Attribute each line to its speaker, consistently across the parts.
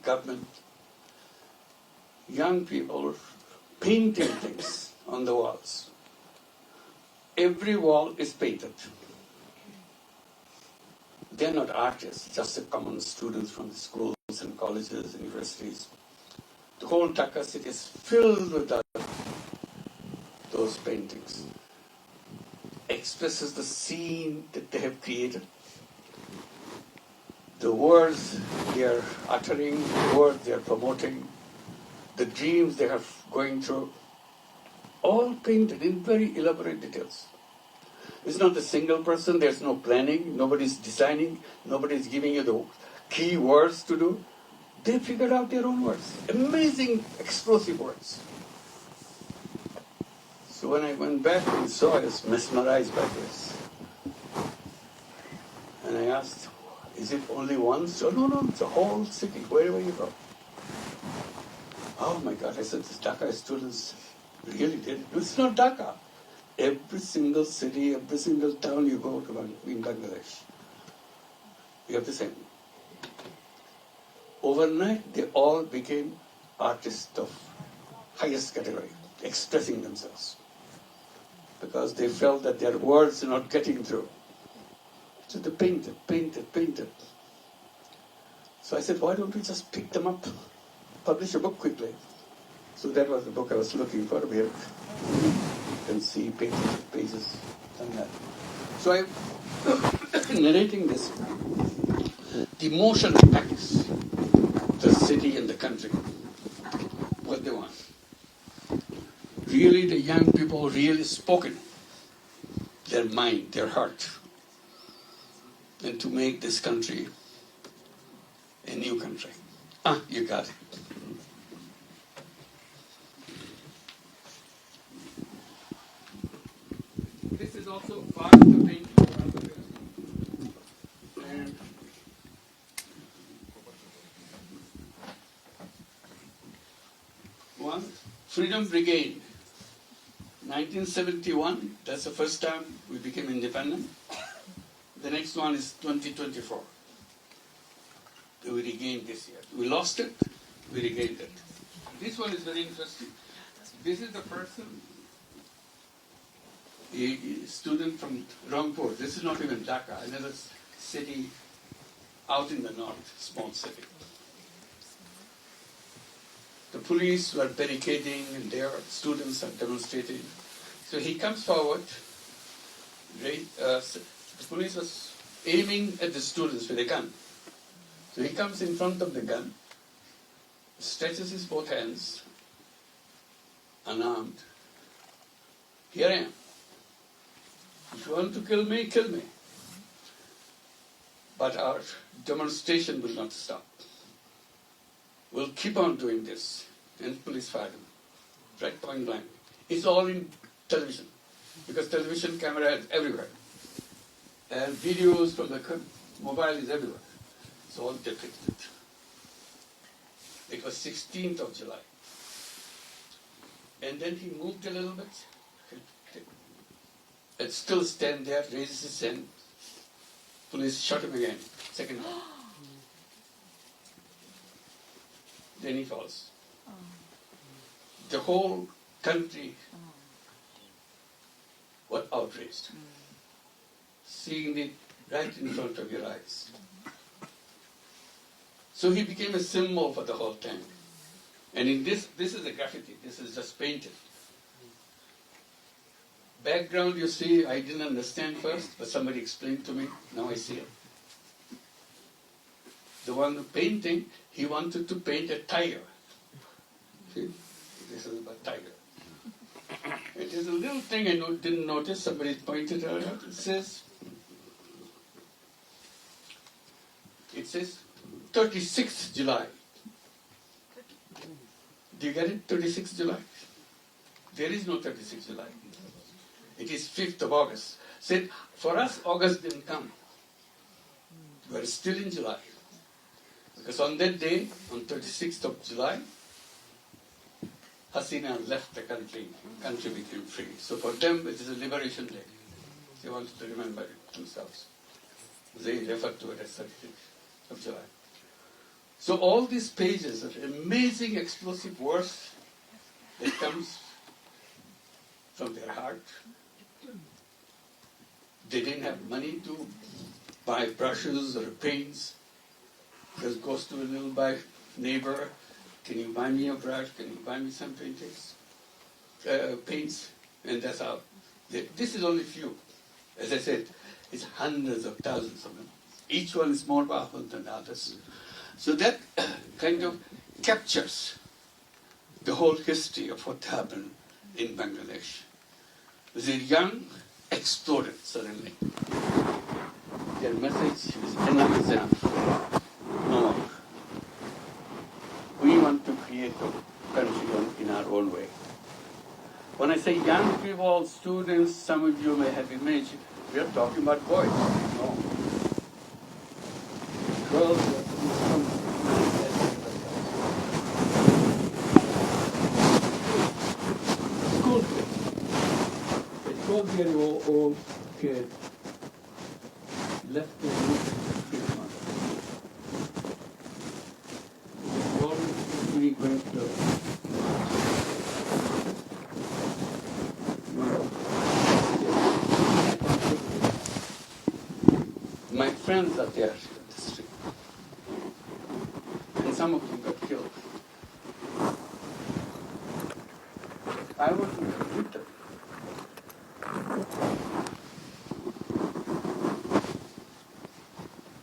Speaker 1: government, young people painting things on the walls. Every wall is painted. They're not artists, just the common students from the schools and colleges and universities. The whole Dhaka city is filled with those paintings. Expresses the scene that they have created. The words they are uttering, the words they are promoting, the dreams they are going through, all painted in very elaborate details. It's not a single person, there's no planning, nobody's designing, nobody's giving you the key words to do. They figured out their own words. Amazing, explosive words. So when I went back and saw, I was mesmerized by this. And I asked, is it only one? So no, it's a whole city, wherever you go. Oh my God, I said, the Dhaka students really did it. It's not Dhaka. Every single city, every single town you go to in Bangladesh, you have the same. Overnight, they all became artists of highest category, expressing themselves. Because they felt that their words are not getting through. So they painted. So I said, why don't we just pick them up, publish a book quickly? So that was the book I was looking for. We have, you can see pages and that. So I'm narrating this. The emotion impacts the city and the country. What they want. Really, the young people really spoken their mind, their heart, and to make this country a new country. You got it. This is also part of the painting. And one, Freedom Brigade. 1971, that's the first time we became independent. The next one is 2024. We regained this year. We lost it, we regained it. This one is very interesting. This is the person, a student from Rangpur. This is not even Dhaka, another city out in the north, small city. The police were barricading and their students are demonstrating. So he comes forward. The police was aiming at the students with a gun. So he comes in front of the gun, stretches his both hands, unarmed. Here I am. If you want to kill me, kill me. But our demonstration will not stop. We'll keep on doing this. And police fired him. Right point blank. It's all in television. Because television camera is everywhere. And videos from the mobile is everywhere. It's all depicted. It was 16th of July. And then he moved a little bit. And still stand there, raises his hand. Police shot him again. Second time. Then he falls. The whole country was outraged. Seeing it right in front of your eyes. So he became a symbol for the whole time. And in this is a graffiti. This is just painted. Background you see, I didn't understand first, but somebody explained to me. Now I see it. The one painting, he wanted to paint a tiger. See? This is a tiger. It is a little thing I didn't notice. Somebody pointed out. It says 36th July. Do you get it? 36th July. There is no 36th July. It is 5th of August. Said, for us, August didn't come. We are still in July. Because on that day, on 36th of July, Hasina left the country became free. So for them, it is a liberation day. They wanted to remember it themselves. They referred to it as 36th of July. So all these pages are amazing explosive words that comes from their heart. They didn't have money to buy brushes or paints. Just goes to a little by neighbor, can you buy me a brush? Can you buy me some paints? And that's how. This is only few. As I said, it's hundreds of thousands of them. Each one is more powerful than others. So that kind of captures the whole history of what happened in Bangladesh. The young exploded suddenly. Their message is enough is enough. No more. We want to create a country in our own way. When I say young people, students, some of you may have imagined, we are talking about boys. No. Girls school kids. A 12-year-old kid left the room with his mother. Going to my friends are there in the street, and some of them got killed. I was with them.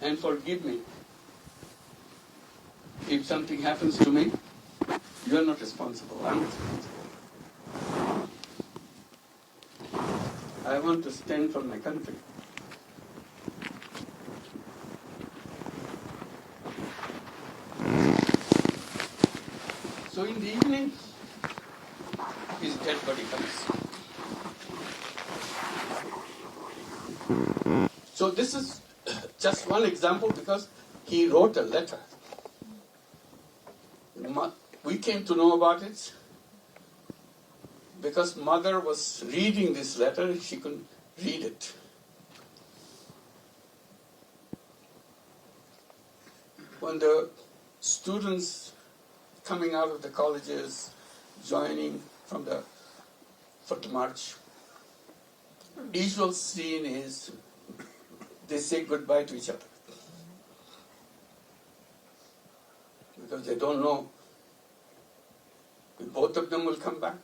Speaker 1: And forgive me if something happens to me. You are not responsible. I'm responsible. I want to stand for my country. So in the evening, his dead body comes. So this is just one example because he wrote a letter. We came to know about it because mother was reading this letter, she couldn't read it. When the students coming out of the colleges, joining for the march, usual scene is they say goodbye to each other because they don't know if both of them will come back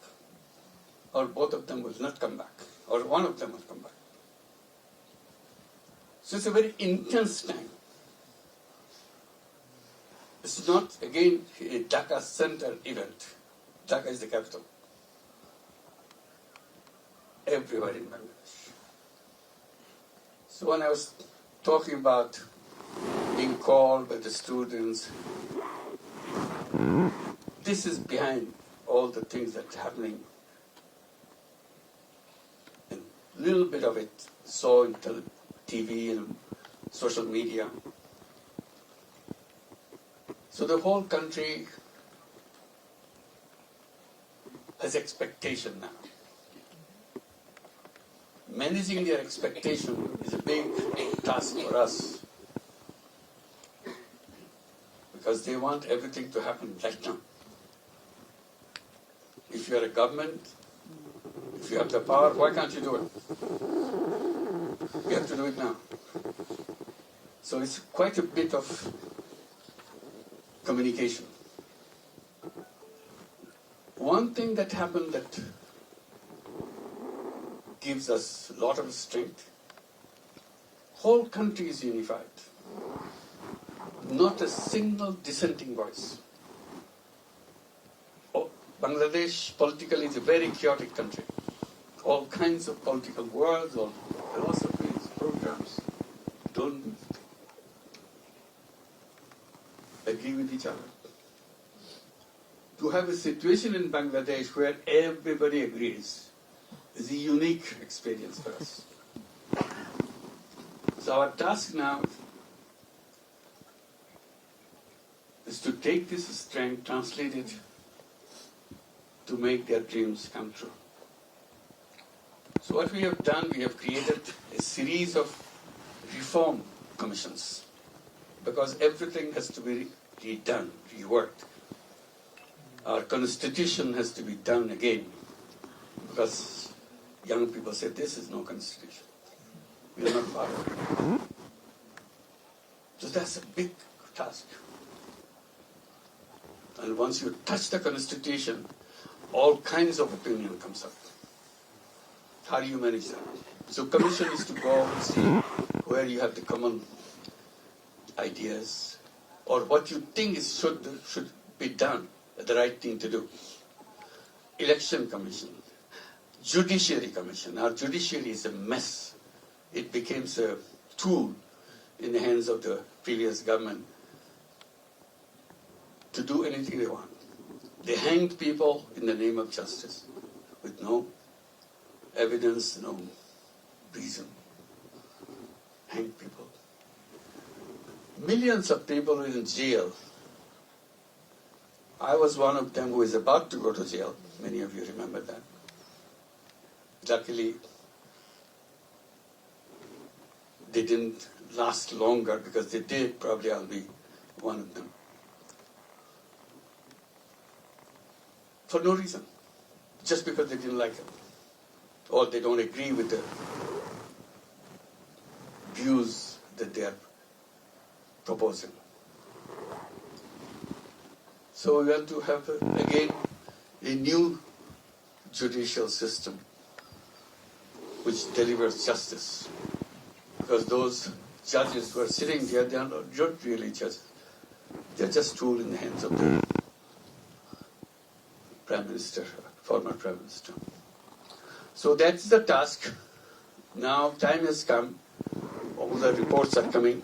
Speaker 1: or both of them will not come back or one of them will come back. So it's a very intense time. It's not, again, a Dhaka center event. Dhaka is the capital. Everywhere in Bangladesh. So when I was talking about being called by the students, this is behind all the things that are happening. And a little bit of it saw in TV and social media. So the whole country has expectation now. Managing their expectation is a big task for us because they want everything to happen right now. If you are a government, if you have the power, why can't you do it? You have to do it now. So it's quite a bit of communication. One thing that happened that gives us a lot of strength, whole country is unified. Not a single dissenting voice. Bangladesh politically is a very chaotic country. All kinds of political words, all philosophies, programs don't agree with each other. To have a situation in Bangladesh where everybody agrees is a unique experience for us. So our task now is to take this strength, translate it to make their dreams come true. So what we have done, we have created a series of reform commissions because everything has to be redone, reworked. Our constitution has to be done again, because young people say, this is no constitution. We are not following it. So that's a big task. And once you touch the constitution, all kinds of opinion comes up. How do you manage that? So commission is to go and see where you have the common ideas, or what you think should be done, the right thing to do. Election commission, judiciary commission. Our judiciary is a mess. It became a tool in the hands of the previous government to do anything they want. They hanged people in the name of justice with no evidence, no reason. Hanged people. Millions of people are in jail. I was one of them who is about to go to jail. Many of you remember that. Luckily, they didn't last longer, because they did, probably I'll be one of them. For no reason. Just because they didn't like it. Or they don't agree with the views that they are proposing. So we want to have, again, a new judicial system which delivers justice. Because those judges who are sitting there, they are not really judges. They are just tools in the hands of the Prime Minister, former Prime Minister. So that's the task. Now time has come. All the reports are coming.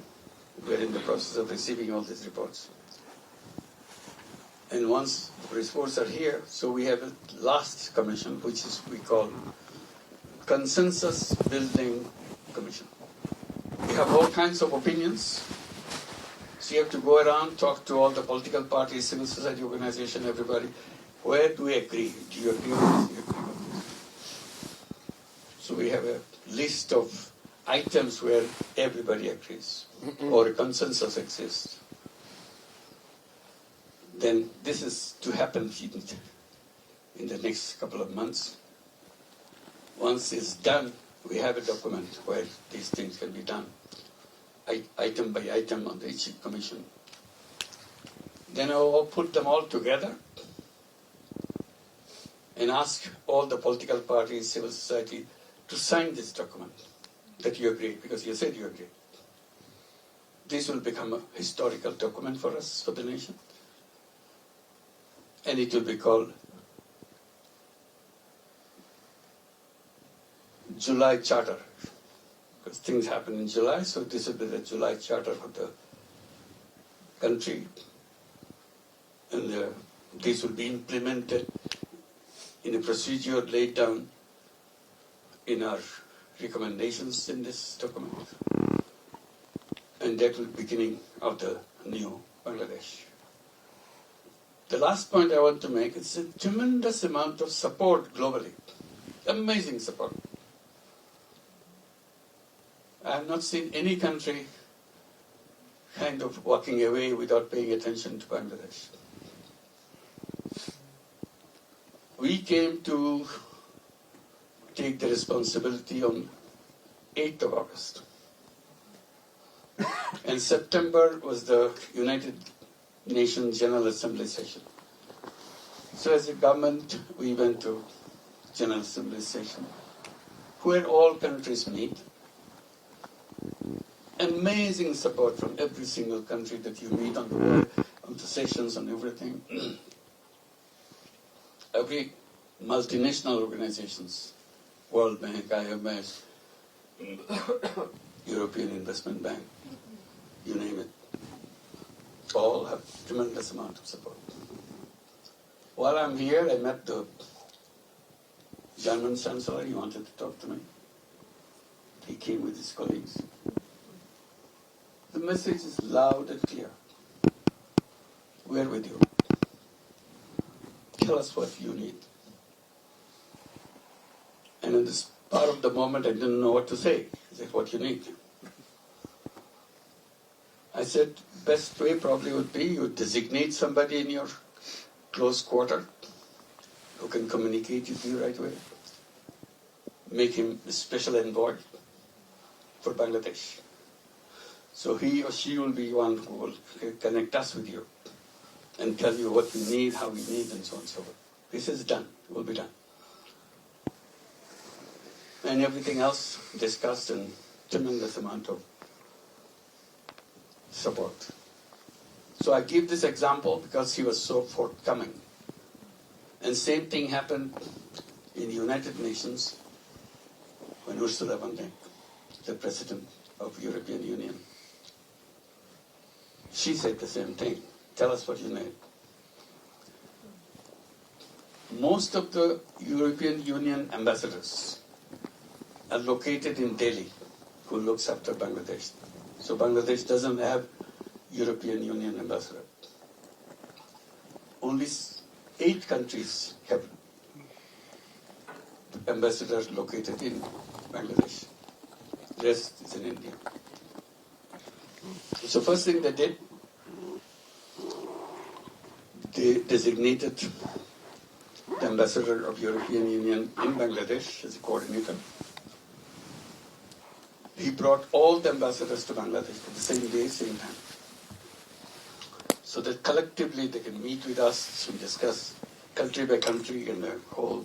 Speaker 1: We are in the process of receiving all these reports. And once the reports are here, so we have a last commission, which is we call Consensus Building Commission. We have all kinds of opinions. So you have to go around, talk to all the political parties, civil society organization, everybody. Where do we agree? Do you agree with this? Do you agree with this? So we have a list of items where everybody agrees, or a consensus exists. Then this is to happen in the next couple of months. Once it's done, we have a document where these things can be done, item by item on each commission. Then I will put them all together and ask all the political parties, civil society, to sign this document that you agree, because you said you agree. This will become a historical document for us, for the nation. And it will be called July Charter, because things happen in July, so this will be the July Charter of the country. And this will be implemented in a procedure laid down in our recommendations in this document. And that will be beginning of the new Bangladesh. The last point I want to make is a tremendous amount of support globally. Amazing support. I have not seen any country kind of walking away without paying attention to Bangladesh. We came to take the responsibility on 8th of August. And September was the United Nations General Assembly session. So as a government, we went to General Assembly session, where all countries meet. Amazing support from every single country that you meet on the world, on the sessions, on everything. Every multinational organizations, World Bank, IMF, European Investment Bank, you name it, all have tremendous amount of support. While I'm here, I met the German Chancellor. He wanted to talk to me. He came with his colleagues. The message is loud and clear. We're with you. Tell us what you need. And in this part of the moment, I didn't know what to say. He said, what you need? I said, best way probably would be you designate somebody in your close quarter who can communicate with you right away. Make him a special envoy for Bangladesh. So he or she will be one who will connect us with you and tell you what we need, how we need, and so on and so forth. This is done, will be done. And everything else discussed in tremendous amount of support. So I give this example because he was so forthcoming. And same thing happened in the United Nations when Ursula von der Leyen, the President of European Union, she said the same thing. Tell us what you need. Most of the European Union ambassadors are located in Delhi, who looks after Bangladesh. So Bangladesh doesn't have European Union ambassador. Only 8 countries have ambassadors located in Bangladesh. The rest is in India. So first thing they did, they designated the ambassador of European Union in Bangladesh as a coordinator. He brought all the ambassadors to Bangladesh at the same day, same time, so that collectively they can meet with us and discuss country by country and the whole,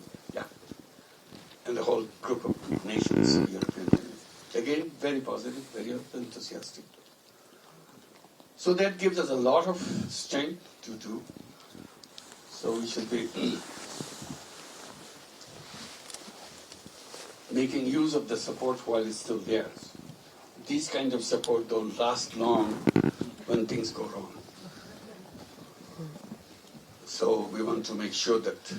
Speaker 1: and the whole group of nations of European Union. Again, very positive, very enthusiastic. So that gives us a lot of strength to do. So we should be making use of the support while it's still there. These kind of support don't last long when things go wrong. So we want to make sure that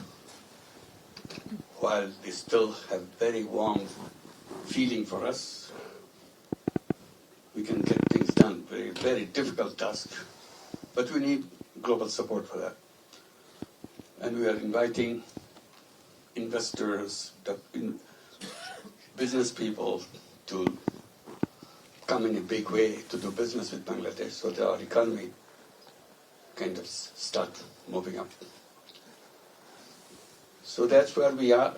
Speaker 1: while they still have very warm feeling for us, we can get things done. Very, very difficult task. But we need global support for that. And we are inviting investors, business people to come in a big way to do business with Bangladesh so that our economy kind of start moving up. So that's where we are.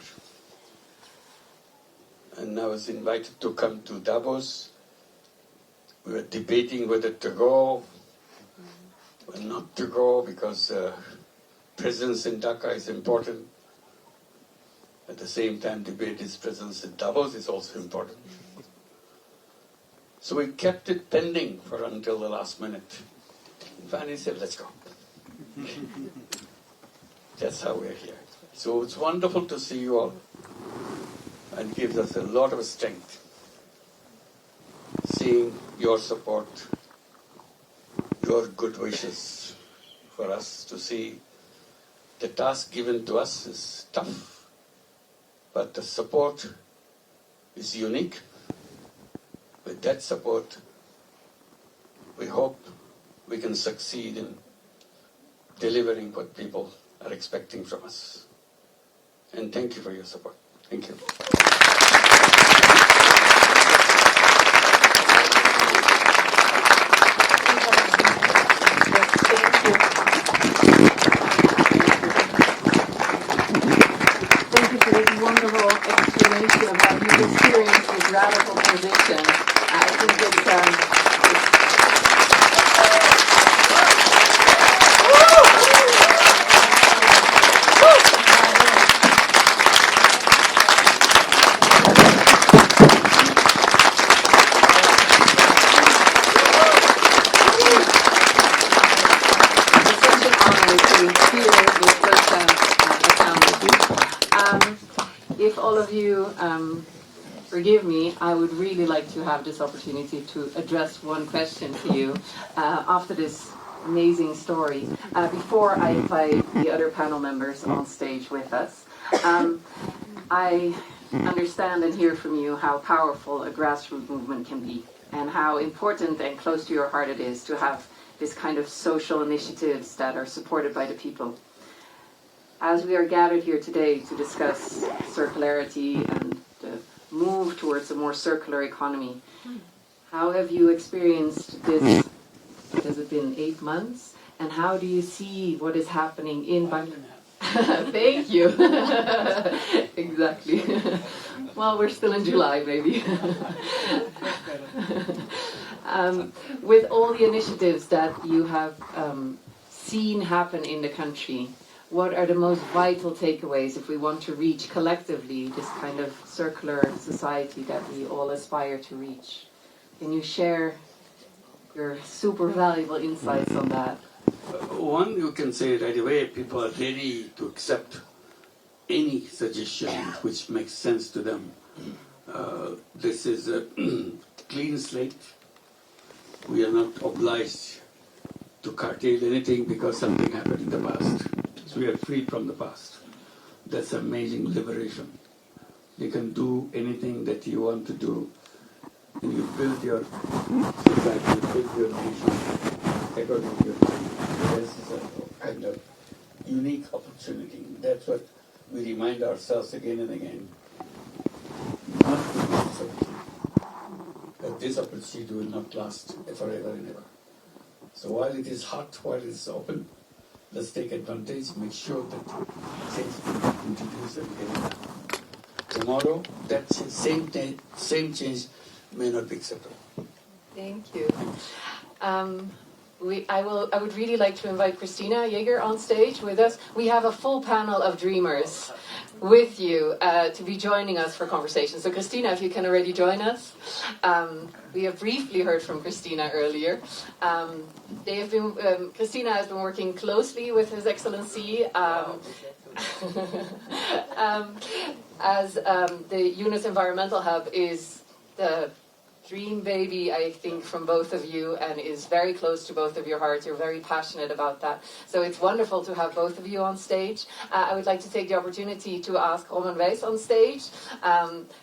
Speaker 1: And I was invited to come to Davos. We were debating whether to go or not to go because presence in Dhaka is important. At the same time, debate is presence in Davos is also important. So we kept it pending for until the last minute. And finally said, let's go. That's how we're here. So it's wonderful to see you all. And gives us a lot of strength. Seeing your support, your good wishes for us to see the task given to us is tough, but the support is unique. With that support, we hope we can succeed in delivering what people are expecting from us. And thank you for your support. Thank you.
Speaker 2: Thank you for this wonderful explanation of how you've experienced this radical position. I think it's such an honor to hear this firsthand account. If all of you forgive me, I would really like to have this opportunity to address one question to you after this amazing story. Before I invite the other panel members on stage with us, I understand and hear from you how powerful a grassroots movement can be and how important and close to your heart it is to have this kind of social initiatives that are supported by the people. As we are gathered here today to discuss circularity and the move towards a more circular economy, how have you experienced this has it been, 8 months? And how do you see what is happening in Bangladesh? Thank you. Exactly. Well, we're still in July, maybe. With all the initiatives that you have seen happen in the country, what are the most vital takeaways if we want to reach collectively this kind of circular society that we all aspire to reach? Can you share your super valuable insights on that?
Speaker 1: One, you can say right away, people are ready to accept any suggestion which makes sense to them. This is a clean slate. We are not obliged to curtail anything because something happened in the past. So we are free from the past. That's amazing liberation. You can do anything that you want to do, and you build your society, you build your nation according to your dream. This is a kind of unique opportunity. That's what we remind ourselves again and again. Not to miss this opportunity. But this opportunity will not last forever and ever. So while it is hot, while it is open, let's take advantage, make sure that change will be introduced and get it done. Tomorrow, that same change may not be acceptable.
Speaker 2: Thank you. I would really like to invite Christina Jaeger on stage with us. We have a full panel of dreamers with you to be joining us for conversation. So Christina, if you can already join us. We have briefly heard from Christina earlier. Christina has been working closely with His Excellency as the Yunus Environmental Hub is the dream baby, I think, from both of you, and is very close to both of your hearts. You're very passionate about that. So it's wonderful to have both of you on stage. I would like to take the opportunity to ask Roman Wijs on stage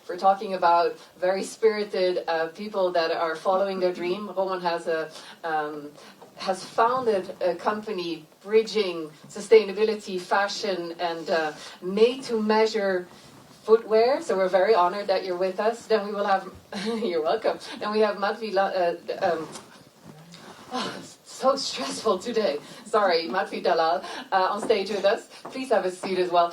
Speaker 2: for talking about very spirited people that are following their dream. Roman has founded a company bridging sustainability, fashion, and made-to-measure footwear, so we're very honored that you're with us. Then we will have, you're welcome. Then we have Matvi, so stressful today. Sorry, Matvi Dalal on stage with us. Please have a seat as well.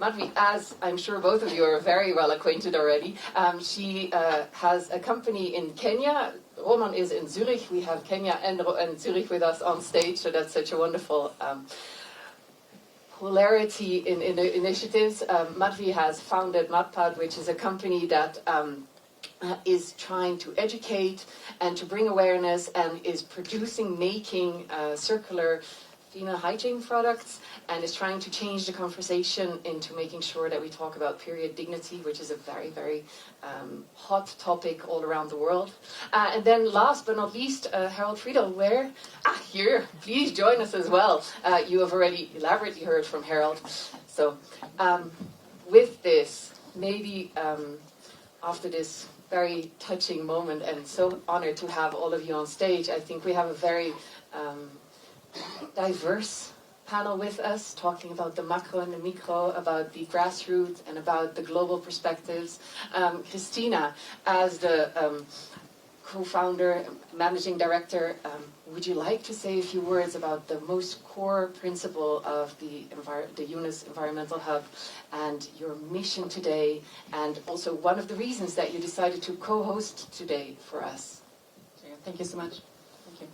Speaker 2: Matvi, as I'm sure both of you are very well acquainted already, she has a company in Kenya. Roman is in Zurich. We have Kenya and Zurich with us on stage, so that's such a wonderful polarity in the initiatives. Matvi has founded Matpad, which is a company that is trying to educate and to bring awareness and is making circular female hygiene products, and is trying to change the conversation into making sure that we talk about period dignity, which is a very, very hot topic all around the world. And then last but not least, Harold Friedel, here, please join us as well. You have already elaborately heard from Harold. So with this, maybe after this very touching moment, and so honored to have all of you on stage, I think we have a very diverse panel with us, talking about the macro and the micro, about the grassroots and about the global perspectives. Christina, as the co-founder, managing director, would you like to say a few words about the most core principle of the Yunus Environmental Hub and your mission today, and also one of the reasons that you decided to co-host today for us?
Speaker 3: Thank you so much. Thank you.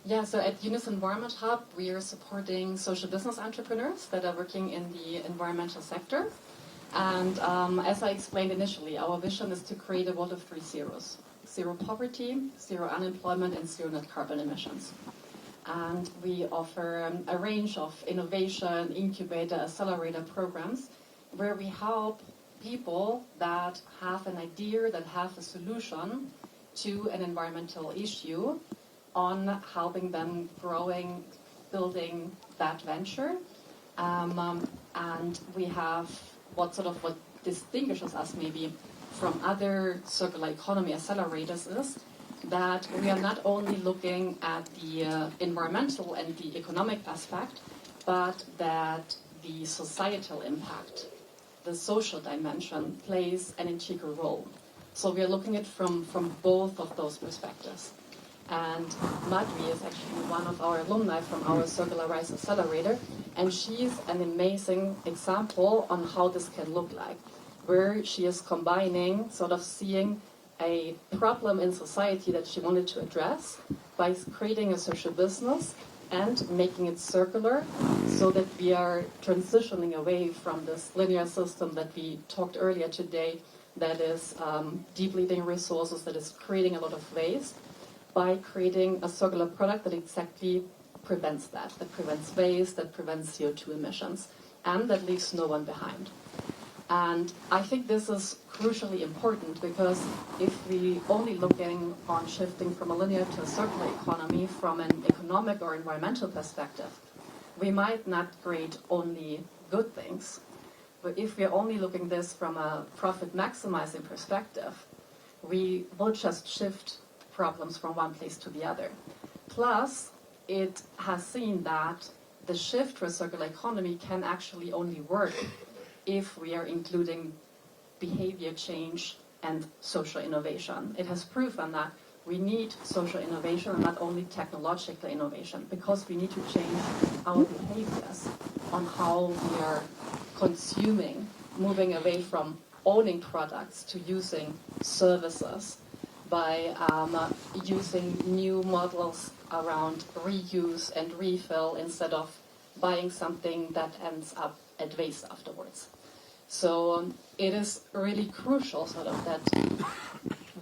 Speaker 3: Yeah, so at Yunus Environment Hub, we are supporting social business entrepreneurs that are working in the environmental sector. And as I explained initially, our vision is to create a world of 3 zeros. 0 poverty, 0 unemployment, and 0 net carbon emissions. And we offer a range of innovation, incubator, accelerator programs where we help people that have an idea, that have a solution to an environmental issue, on helping them growing, building that venture. And we have what distinguishes us maybe from other circular economy accelerators is that we are not only looking at the environmental and the economic aspect, but that the societal impact, the social dimension, plays an integral role. So we are looking at it from both of those perspectives. And Madhvi is actually one of our alumni from our Circular Rise Accelerator, and she's an amazing example on how this can look like, where she is combining, sort of seeing a problem in society that she wanted to address by creating a social business and making it circular, so that we are transitioning away from this linear system that we talked earlier today, that is depleting resources, that is creating a lot of waste, by creating a circular product that exactly prevents that prevents waste, that prevents CO2 emissions, and that leaves no one behind. And I think this is crucially important, because if we only looking on shifting from a linear to a circular economy from an economic or environmental perspective, we might not create only good things. But if we're only looking this from a profit maximizing perspective, we will just shift problems from one place to the other. Plus, it has seen that the shift to a circular economy can actually only work if we are including behavior change and social innovation. It has proven that we need social innovation and not only technological innovation, because we need to change our behaviors on how we are consuming, moving away from owning products to using services, by using new models around reuse and refill instead of buying something that ends up at waste afterwards. So it is really crucial sort of that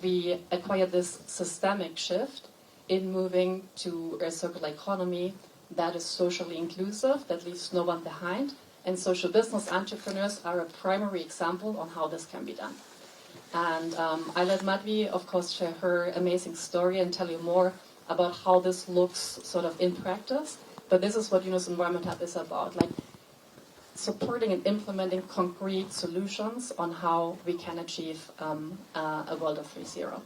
Speaker 3: we acquire this systemic shift in moving to a circular economy that is socially inclusive, that leaves no one behind, and social business entrepreneurs are a primary example on how this can be done. And I let Madhvi, of course, share her amazing story and tell you more about how this looks sort of in practice. But this is what Yunus Environment Hub is about, like supporting and implementing concrete solutions on how we can achieve a world of 3.0.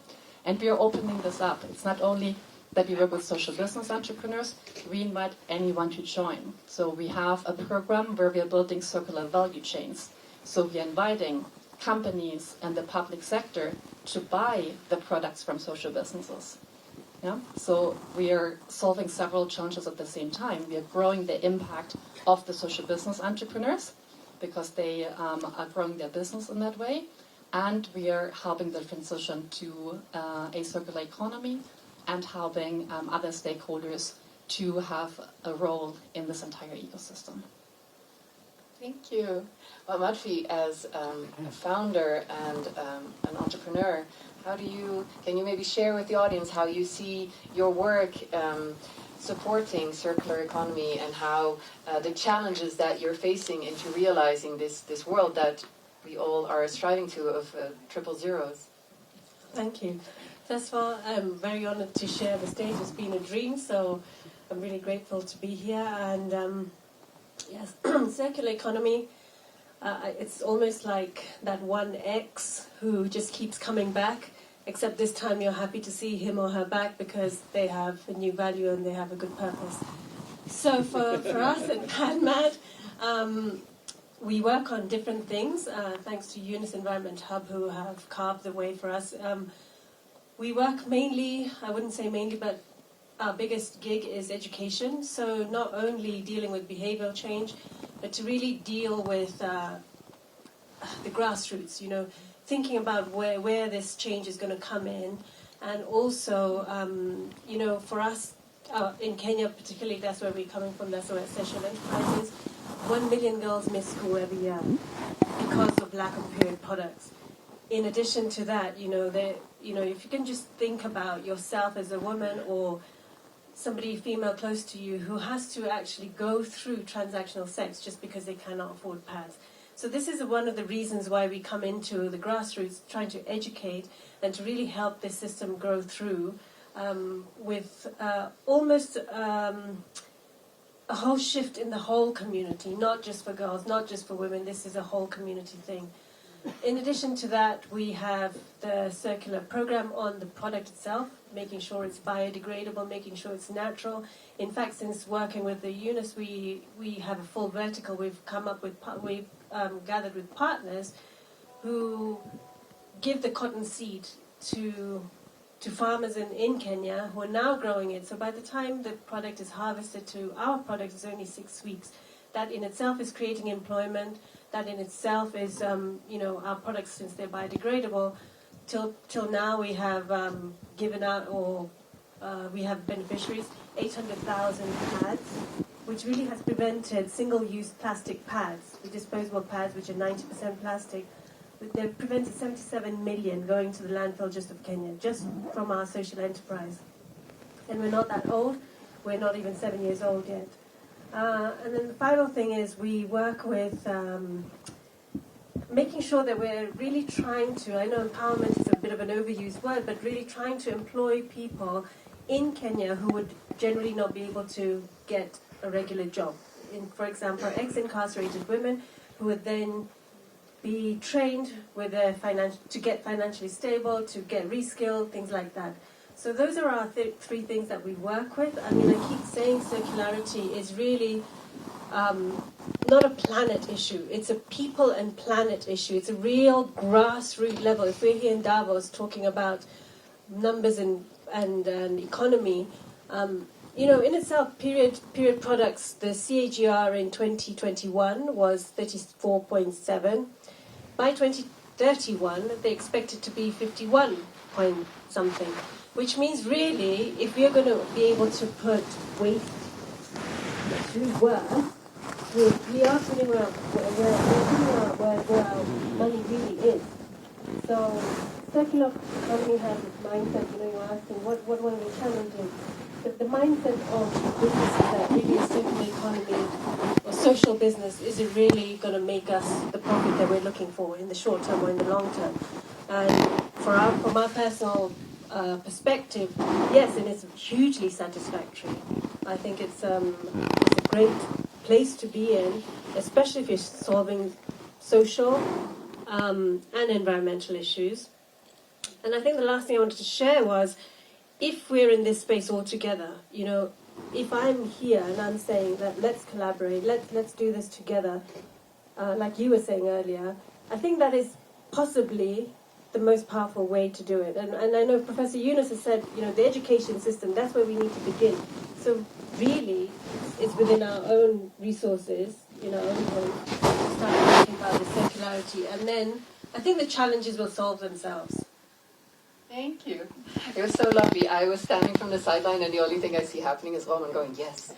Speaker 3: And we are opening this up. It's not only that we work with social business entrepreneurs, we invite anyone to join. So we have a program where we are building circular value chains. So we are inviting companies and the public sector to buy the products from social businesses. Yeah? So we are solving several challenges at the same time. We are growing the impact of the social business entrepreneurs, because they are growing their business in that way, and we are helping the transition to a circular economy and helping other stakeholders to have a role in this entire ecosystem.
Speaker 2: Thank you. Well, Madhvi, as a founder and an entrepreneur, can you maybe share with the audience how you see your work supporting circular economy, and how the challenges that you're facing into realizing this world that we all are striving to of triple zeros?
Speaker 4: Thank you. First of all, I'm very honored to share the stage. It's been a dream, so I'm really grateful to be here. And yes, circular economy, it's almost like that one ex who just keeps coming back, except this time you're happy to see him or her back because they have a new value and they have a good purpose. So for us at PanMad, we work on different things, thanks to Yunus Environment Hub, who have carved the way for us. We work mainly, I wouldn't say mainly, but our biggest gig is education. So not only dealing with behavioral change, but to really deal with the grassroots, thinking about where this change is going to come in. And also, for us, in Kenya particularly, that's where we're coming from, that's where social enterprises, 1 million girls miss school every year because of lack of period products. In addition to that, if you can just think about yourself as a woman or somebody female close to you who has to actually go through transactional sex just because they cannot afford pads. So this is one of the reasons why we come into the grassroots, trying to educate and to really help this system grow through with almost a whole shift in the whole community, not just for girls, not just for women. This is a whole community thing. In addition to that, we have the circular program on the product itself, making sure it's biodegradable, making sure it's natural. In fact, since working with the Yunus, we have a full vertical. We've gathered with partners who give the cotton seed to to farmers in Kenya who are now growing it. So by the time the product is harvested to our product is only 6 weeks. That in itself is creating employment. That in itself is, our products, since they're biodegradable, till now we have given out, or we have beneficiaries, 800,000 pads, which really has prevented single-use plastic pads, the disposable pads, which are 90% plastic. They've prevented 77 million going to the landfill just of Kenya, just from our social enterprise. And we're not that old. We're not even 7 years old yet. And then the final thing is we work with making sure that we're really trying to, I know empowerment is a bit of an overused word, but really trying to employ people in Kenya who would generally not be able to get a regular job. For example, ex-incarcerated women who would then be trained with their to get financially stable, to get reskilled, things like that. So those are our three things that we work with. I mean, I keep saying circularity is really not a planet issue. It's a people and planet issue. It's a real grassroots level. If we're here in Davos talking about numbers and economy, in itself, period products, the CAGR in 2021 was 34.7. By 2031, they expect it to be 51 point something, which means really, if we're going to be able to put waste to work, we are putting where our money really is. So circular economy has its mindset. You're asking what are the challenges? The mindset of businesses that really a circular economy or social business isn't really going to make us the profit that we're looking for in the short term or in the long term. And from our personal perspective, yes, and it's hugely satisfactory. I think it's a great place to be in, especially if you're solving social and environmental issues. And I think the last thing I wanted to share was, if we're in this space all together, if I'm here and I'm saying that let's collaborate, let's do this together, like you were saying earlier, I think that is possibly the most powerful way to do it. And I know Professor Yunus has said, the education system, that's where we need to begin. So really, it's within our own resources, our own home, to start thinking about the circularity. And then I think the challenges will solve themselves.
Speaker 2: Thank you. It was so lovely. I was standing from the sideline and the only thing I see happening is Roman going, yes,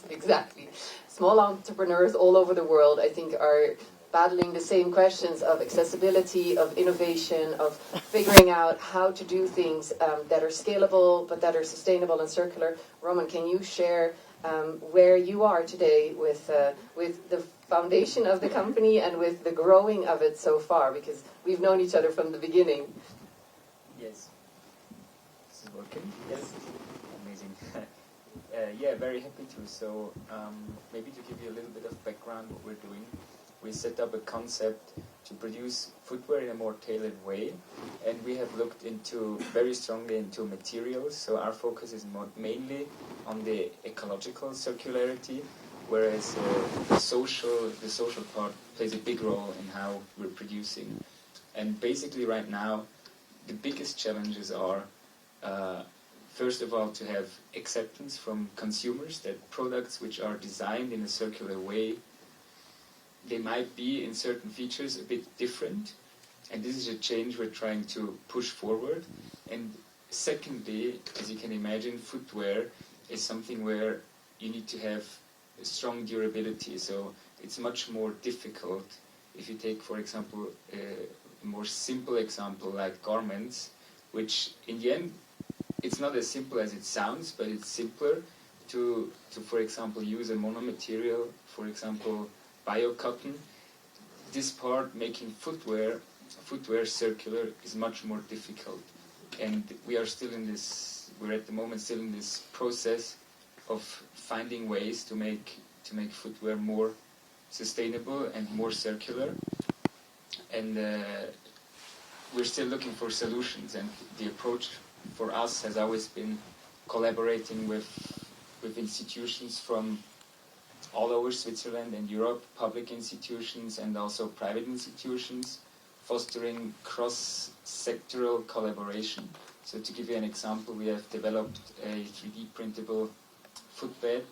Speaker 2: exactly. Small entrepreneurs all over the world, I think, are battling the same questions of accessibility, of innovation, of figuring out how to do things that are scalable, but that are sustainable and circular. Roman, can you share where you are today with the foundation of the company and with the growing of it so far? Because we've known each other from the beginning.
Speaker 5: Yes. This is working? Yes. Amazing. Yeah, very happy to. So maybe to give you a little bit of background what we're doing. We set up a concept to produce footwear in a more tailored way, and we have looked very strongly into materials. So our focus is mainly on the ecological circularity, whereas the social part plays a big role in how we're producing. And basically right now, the biggest challenges are, first of all, to have acceptance from consumers that products which are designed in a circular way, they might be in certain features a bit different. And this is a change we're trying to push forward. And secondly, as you can imagine, footwear is something where you need to have a strong durability. So it's much more difficult if you take, for example, a more simple example like garments, which in the end, it's not as simple as it sounds, but it's simpler to for example, use a monomaterial, for example, bio-cotton. This part, making footwear circular, is much more difficult. And we're at the moment still in this process of finding ways to make footwear more sustainable and more circular. And we're still looking for solutions, and the approach for us has always been collaborating with institutions from all over Switzerland and Europe, public institutions and also private institutions, fostering cross-sectoral collaboration. So to give you an example, we have developed a 3D printable footbed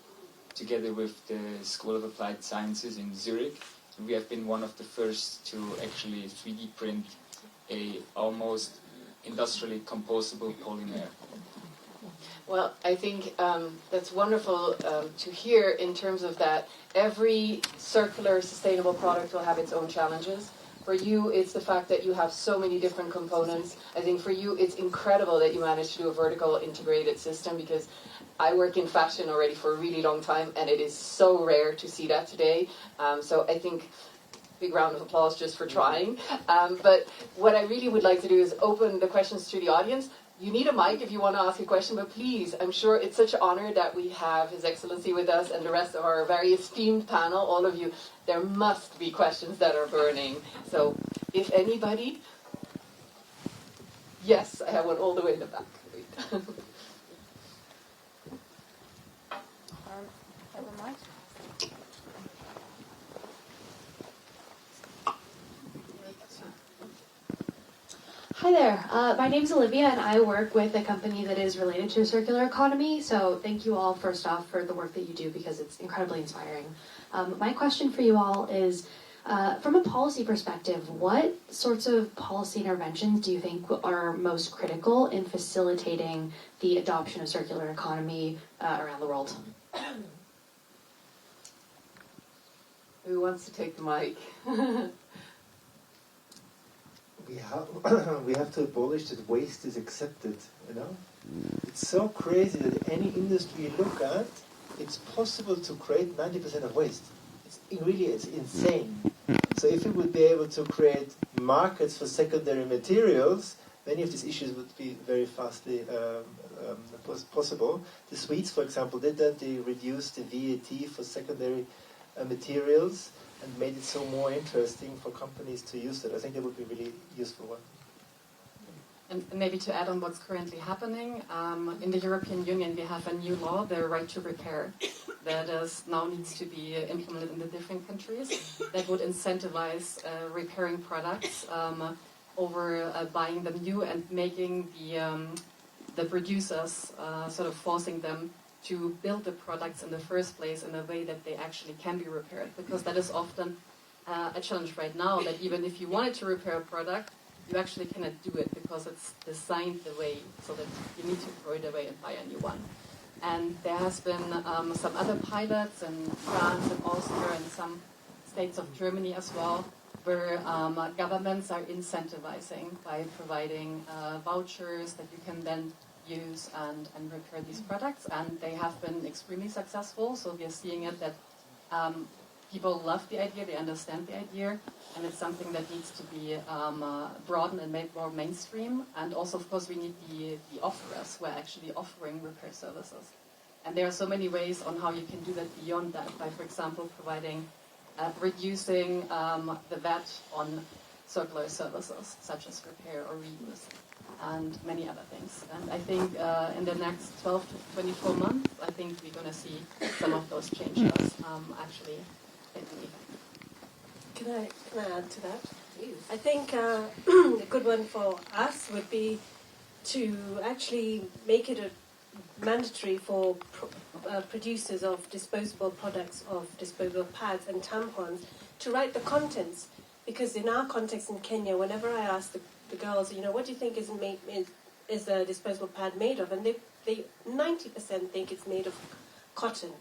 Speaker 5: together with the School of Applied Sciences in Zurich. We have been one of the first to actually 3D print a almost industrially composable polymer.
Speaker 2: Well, I think that's wonderful to hear in terms of that. Every circular, sustainable product will have its own challenges. For you, it's the fact that you have so many different components. I think for you, it's incredible that you managed to do a vertical integrated system, because I work in fashion already for a really long time, and it is so rare to see that today. So I think big round of applause just for trying. But what I really would like to do is open the questions to the audience. You need a mic if you want to ask a question, but please, I'm sure it's such an honor that we have His Excellency with us and the rest of our very esteemed panel, all of you. There must be questions that are burning. So if anybody... Yes, I have one all the way in the back. Wait.
Speaker 6: Have a mic? Hi there, my name's Olivia and I work with a company that is related to a circular economy, so thank you all first off for the work that you do because it's incredibly inspiring. My question for you all is, from a policy perspective, what sorts of policy interventions do you think are most critical in facilitating the adoption of circular economy around the world?
Speaker 2: Who wants to take the mic?
Speaker 7: We have to abolish that waste is accepted, you know? It's so crazy that any industry you look at, it's possible to create 90% of waste. It's insane. So if we would be able to create markets for secondary materials, many of these issues would be very fastly possible. The Swedes, for example, did that. They reduced the VAT for secondary materials and made it so more interesting for companies to use it. I think that would be really useful one.
Speaker 3: And maybe to add on what's currently happening, in the European Union we have a new law, the right to repair, that now needs to be implemented in the different countries, that would incentivize repairing products over buying them new and making the producers sort of forcing them to build the products in the first place in a way that they actually can be repaired, because that is often a challenge right now, that even if you wanted to repair a product, you actually cannot do it because it's designed the way so that you need to throw it away and buy a new one. And there has been some other pilots in France and Austria and some states of Germany as well, where governments are incentivizing by providing vouchers that you can then use and repair these products, and they have been extremely successful. So we are seeing it that people love the idea, they understand the idea, and it's something that needs to be broadened and made more mainstream. And also, of course, we need the offerers who are actually offering repair services. And there are so many ways on how you can do that beyond that, by, for example, providing, reducing the VAT on circular services, such as repair or reuse, and many other things. And I think in the next 12 to 24 months, I think we're going to see some of those changes actually taking effect.
Speaker 4: Can I add to that? I think a good one for us would be to actually make it mandatory for producers of disposable products, of disposable pads and tampons, to write the contents. Because in our context in Kenya, whenever I ask the girls, what do you think is a disposable pad made of? And they 90% think it's made of cotton.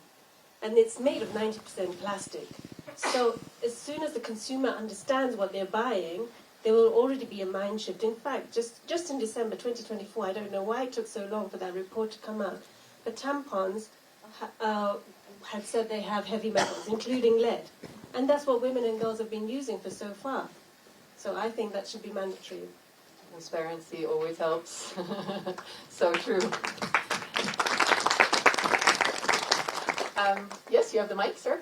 Speaker 4: And it's made of 90% plastic. So as soon as the consumer understands what they're buying, there will already be a mind shift. In fact, just in December 2024, I don't know why it took so long for that report to come out, but tampons had said they have heavy metals, including lead. And that's what women and girls have been using for so far. So I think that should be mandatory.
Speaker 2: Transparency always helps. So true. Yes, you have the mic, sir.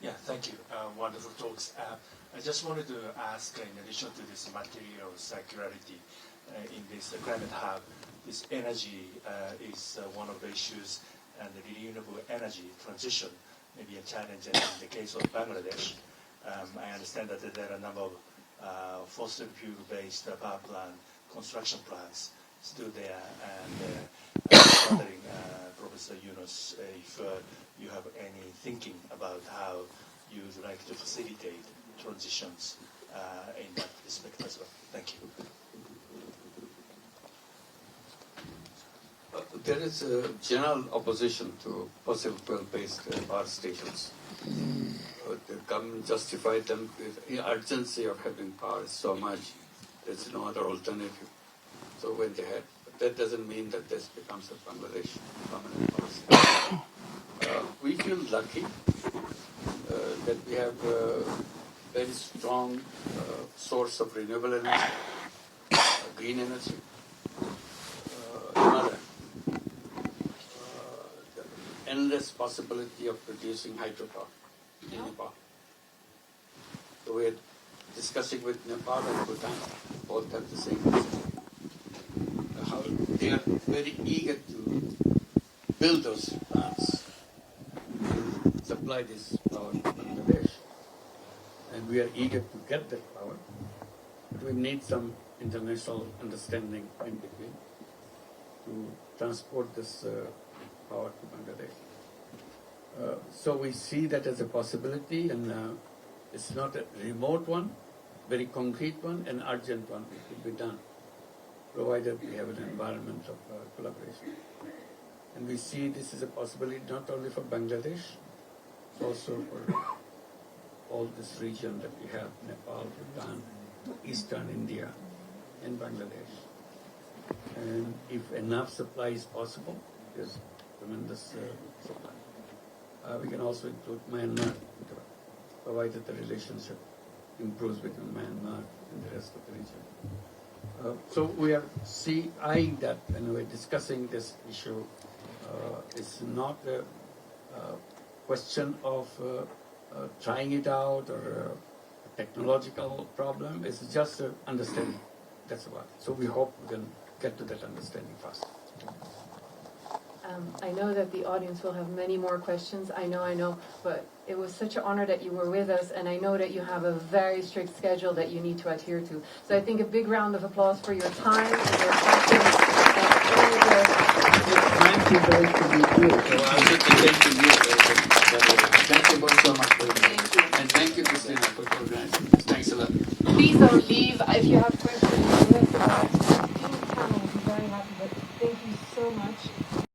Speaker 8: Yeah, thank you. Wonderful talks. I just wanted to ask, in addition to this material circularity in this climate hub, this energy is one of the issues, and the renewable energy transition may be a challenge in the case of Bangladesh. I understand that there are a number of fossil fuel-based power plant construction plants stood there, and I was wondering, Professor Yunus, if you have any thinking about how you'd like to facilitate transitions in that respect as well. Thank you.
Speaker 1: There is a general opposition to fossil fuel-based power stations. The government justified them with the urgency of having power is so much, there's no other alternative. So when they had, but that doesn't mean that this becomes a Bangladesh permanent policy. We feel lucky that we have a very strong source of renewable energy, green energy, another. The endless possibility of producing hydropower in Nepal. So we are discussing with Nepal and Bhutan, both have the same message. How they are very eager to build those plants and supply this power to Bangladesh. And we are eager to get that power. But we need some international understanding in between to transport this power to Bangladesh. So we see that as a possibility, and it's not a remote one, very concrete one, an urgent one. It will be done, provided we have an environment of collaboration. And we see this is a possibility not only for Bangladesh, but also for all this region that we have, Nepal, Bhutan, Eastern India, and Bangladesh. And if enough supply is possible, there's tremendous supply. We can also include Myanmar, provided the relationship improves between Myanmar and the rest of the region. So we are eyeing that when we're discussing this issue. It's not a question of trying it out or a technological problem. It's just an understanding. That's about it. So we hope we can get to that understanding fast.
Speaker 2: I know that the audience will have many more questions. I know, but it was such an honor that you were with us, and I know that you have a very strict schedule that you need to adhere to. So I think a big round of applause for your time and your passion.
Speaker 1: Thank you very to be here. So I should thank you. Thank you both so much for it. And thank you, Christina, for organizing this. Thanks a lot.
Speaker 2: Please don't leave. If you have